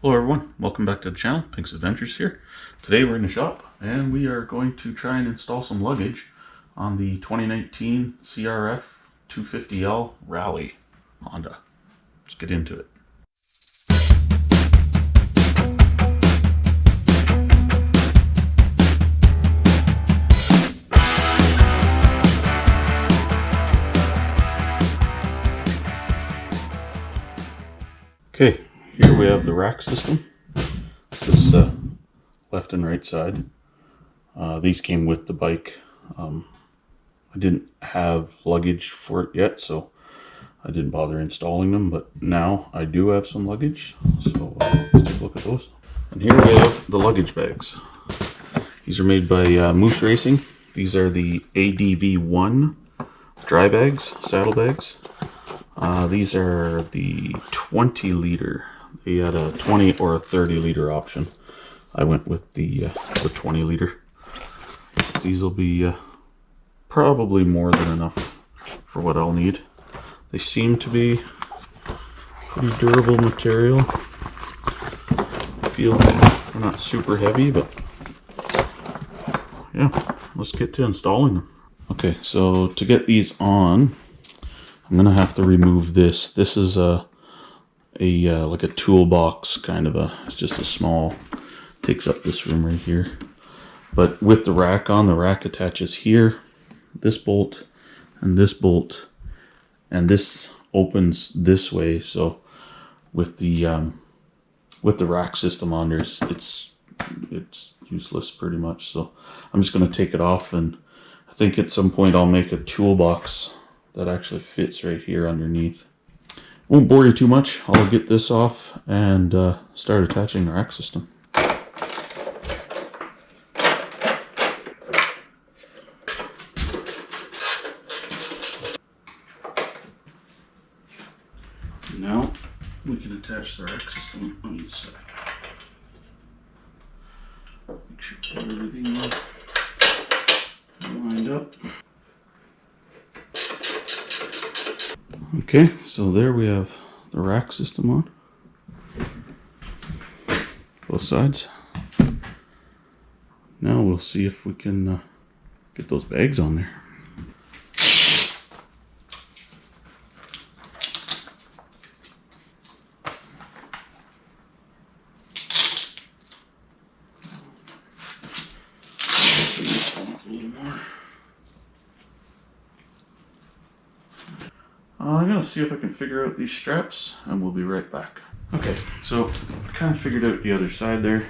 Hello everyone, welcome back to the channel. Pink's Adventures here. Today we're in the shop and we are going to try and install some luggage on the 2019 CRF250 Rally Honda. Let's get into it. Okay, here we have the rack system. This is left and right side. These came with the bike. I didn't have luggage for it yet, so I didn't bother installing them, but now I do have some luggage, so let's take a look at those. And here we have the luggage bags. These are made by Moose Racing. These are the ADV1 dry bags, saddle bags. These are the 20 liter. They had a 20 or a 30 liter option. I went with the 20 liter. These will be probably more than enough for what I'll need. They seem to be pretty durable material. I feel they're not super heavy, but yeah, let's get to installing them. Okay, so to get these on, I'm gonna have to remove this. This is like a toolbox kind of it's just a small, takes up this room right here. But with the rack on, the rack attaches here, this bolt, and this opens this way. So with the rack system on there, it's useless pretty much. So I'm just gonna take it off, and I think at some point I'll make a toolbox that actually fits right here underneath. Won't bore you too much. I'll get this off and start attaching the rack system. Now we can attach the rack system on the side. Make sure we have everything lined up. Okay, so there we have the rack system on both sides. Now we'll see if we can get those bags on there. A little more. I'm going to see if I can figure out these straps, and we'll be right back. Okay, so I kind of figured out the other side there,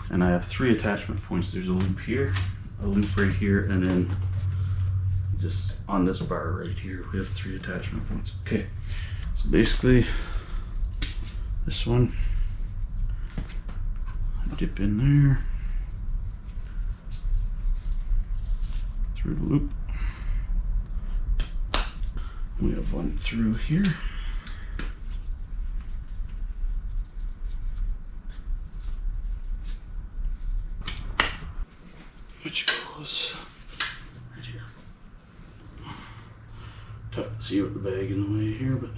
and I have 3 attachment points. There's a loop here, a loop right here, and then just on this bar right here, we have 3 attachment points. Okay, so basically this one, I dip in there, through the loop. We have one through here. Which goes right here. Tough to see with the bag in the way here, but.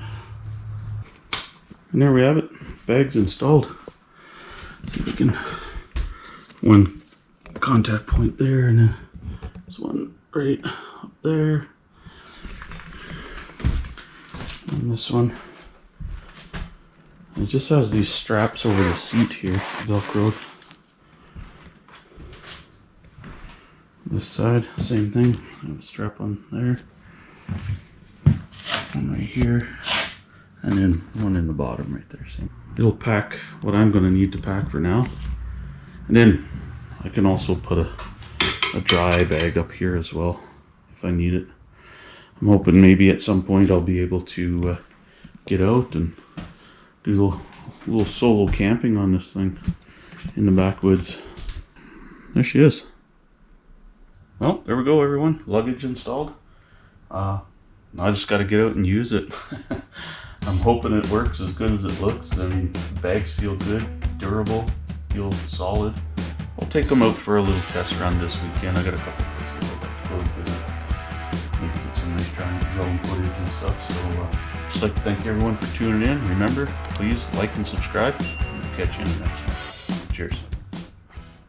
And there we have it. Bag's installed. Let's see if we can. One contact point there, and then there's one right up there. And this one, it just has these straps over the seat here, velcroed. This side, same thing, I have a strap on there, one right here, and then one in the bottom right there. Same. It'll pack what I'm going to need to pack for now, and then I can also put a dry bag up here as well if I need it. I'm hoping maybe at some point I'll be able to get out and do a little solo camping on this thing in the backwoods. There she is. Well, there we go, everyone. Luggage installed. I just got to get out and use it. I'm hoping it works as good as it looks. I mean, the bags feel good, durable, feel solid. I'll take them out for a little test run this weekend. I got a couple places I'd like to go visit. Maybe get some nice drone footage and stuff. So Just like to thank everyone for tuning in. Remember, please like and subscribe. We'll catch you in the next one. Cheers.